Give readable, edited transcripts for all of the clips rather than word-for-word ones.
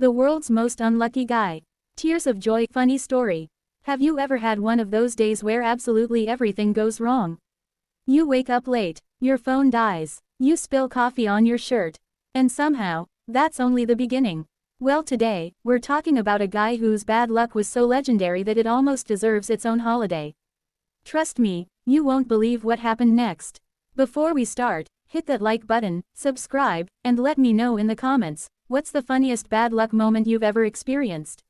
The world's most unlucky guy. Tears of joy. Funny story. Have you ever had one of those days where absolutely everything goes wrong? You wake up late, your phone dies, you spill coffee on your shirt, and somehow, that's only the beginning. Well, today, we're talking about a guy whose bad luck was so legendary that it almost deserves its own holiday. Trust me, you won't believe what happened next. Before we start, hit that like button, subscribe, and let me know in the comments, what's the funniest bad luck moment you've ever experienced?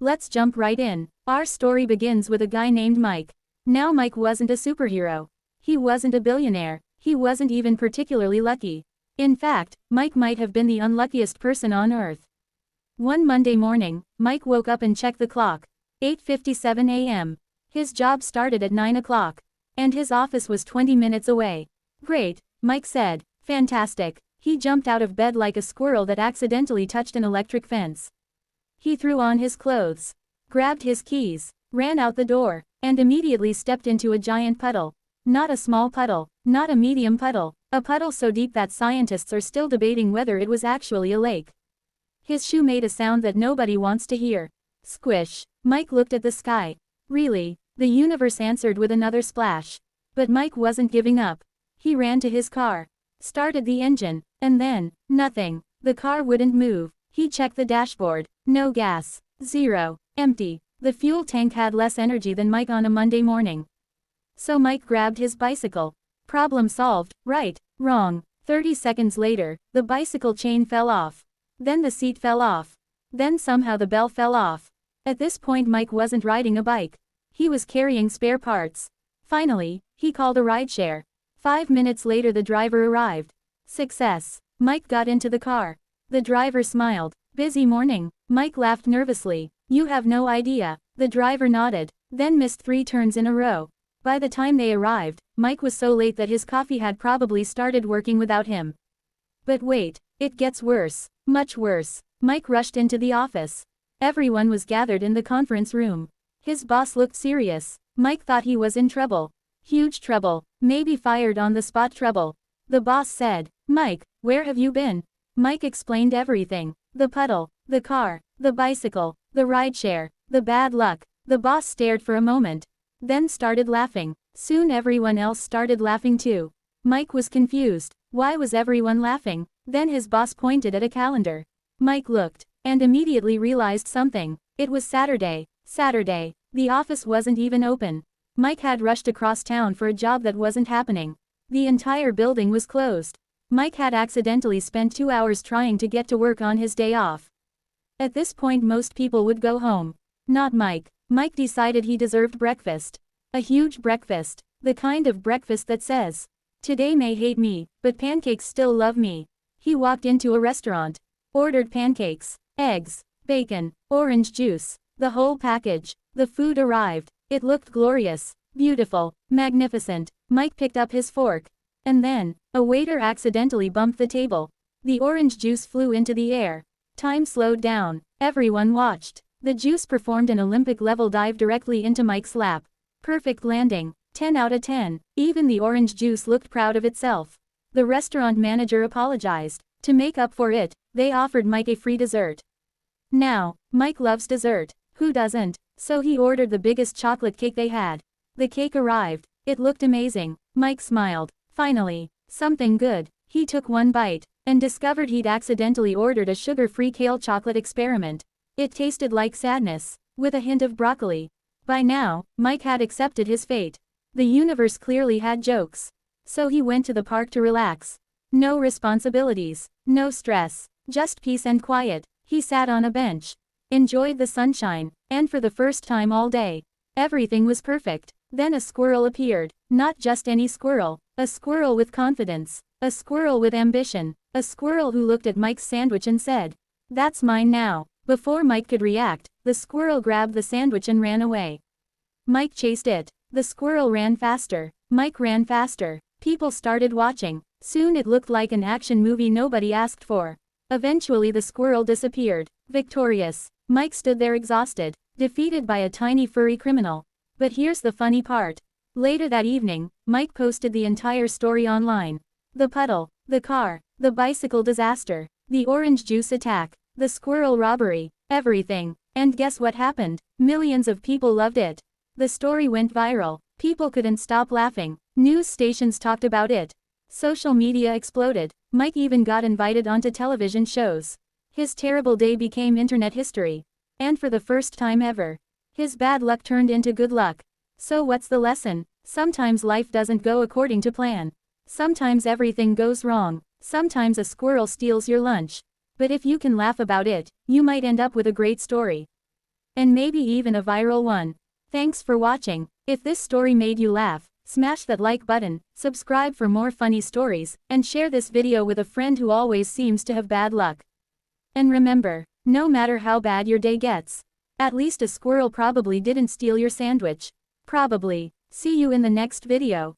Let's jump right in. Our story begins with a guy named Mike. Now Mike wasn't a superhero. He wasn't a billionaire. He wasn't even particularly lucky. In fact, Mike might have been the unluckiest person on earth. One Monday morning, Mike woke up and checked the clock. 8:57 a.m. His job started at 9 o'clock. And his office was 20 minutes away. Great, Mike said. Fantastic. He jumped out of bed like a squirrel that accidentally touched an electric fence. He threw on his clothes, grabbed his keys, ran out the door, and immediately stepped into a giant puddle. Not a small puddle, not a medium puddle, a puddle so deep that scientists are still debating whether it was actually a lake. His shoe made a sound that nobody wants to hear. Squish. Mike looked at the sky. Really? The universe answered with another splash. But Mike wasn't giving up. He ran to his car, started the engine, and then, nothing. The car wouldn't move. He checked the dashboard. No gas. Zero. Empty. The fuel tank had less energy than Mike on a Monday morning. So Mike grabbed his bicycle. Problem solved, right? Wrong. 30 seconds later, the bicycle chain fell off. Then the seat fell off. Then somehow the bell fell off. At this point Mike wasn't riding a bike. He was carrying spare parts. Finally, he called a rideshare. 5 minutes later the driver arrived. Success. Mike got into the car. The driver smiled. Busy morning. Mike laughed nervously. You have no idea. The driver nodded, then missed 3 turns in a row. By the time they arrived, Mike was so late that his coffee had probably started working without him. But wait, it gets worse. Much worse. Mike rushed into the office. Everyone was gathered in the conference room. His boss looked serious. Mike thought he was in trouble. Huge trouble. Maybe fired on the spot trouble. The boss said, Mike, where have you been? Mike explained everything. The puddle, the car, the bicycle, the rideshare, the bad luck. The boss stared for a moment, then started laughing. Soon everyone else started laughing too. Mike was confused. Why was everyone laughing? Then his boss pointed at a calendar. Mike looked, and immediately realized something. It was Saturday. Saturday. The office wasn't even open. Mike had rushed across town for a job that wasn't happening. The entire building was closed. Mike had accidentally spent 2 hours trying to get to work on his day off. At this point most people would go home. Not Mike. Mike decided he deserved breakfast. A huge breakfast. The kind of breakfast that says, today may hate me, but pancakes still love me. He walked into a restaurant, ordered pancakes, eggs, bacon, orange juice, the whole package. The food arrived. It looked glorious, beautiful, magnificent. Mike picked up his fork. And then, a waiter accidentally bumped the table. The orange juice flew into the air. Time slowed down. Everyone watched. The juice performed an Olympic-level dive directly into Mike's lap. Perfect landing. 10 out of 10. Even the orange juice looked proud of itself. The restaurant manager apologized. To make up for it, they offered Mike a free dessert. Now, Mike loves dessert. Who doesn't? So he ordered the biggest chocolate cake they had. The cake arrived. It looked amazing. Mike smiled. Finally, something good. He took one bite, and discovered he'd accidentally ordered a sugar-free kale chocolate experiment. It tasted like sadness, with a hint of broccoli. By now, Mike had accepted his fate. The universe clearly had jokes. So he went to the park to relax. No responsibilities, no stress, just peace and quiet. He sat on a bench, enjoyed the sunshine, and for the first time all day, everything was perfect. Then a squirrel appeared. Not just any squirrel, a squirrel with confidence, a squirrel with ambition, a squirrel who looked at Mike's sandwich and said, "That's mine now." Before Mike could react, the squirrel grabbed the sandwich and ran away. Mike chased it. The squirrel ran faster. Mike ran faster. People started watching. Soon it looked like an action movie nobody asked for. Eventually the squirrel disappeared. Victorious, Mike stood there exhausted, defeated by a tiny furry criminal. But here's the funny part. Later that evening, Mike posted the entire story online. The puddle, the car, the bicycle disaster, the orange juice attack, The squirrel robbery. Everything. And guess what happened? Millions of people loved it. The story went viral. People couldn't stop laughing. News stations talked about it. Social media exploded. Mike even got invited onto television shows. His terrible day became internet history. And for the first time ever, his bad luck turned into good luck. So what's the lesson? Sometimes life doesn't go according to plan. Sometimes everything goes wrong. Sometimes a squirrel steals your lunch. But if you can laugh about it, you might end up with a great story. And maybe even a viral one. Thanks for watching. If this story made you laugh, smash that like button, subscribe for more funny stories, and share this video with a friend who always seems to have bad luck. And remember, no matter how bad your day gets, at least a squirrel probably didn't steal your sandwich. Probably. See you in the next video.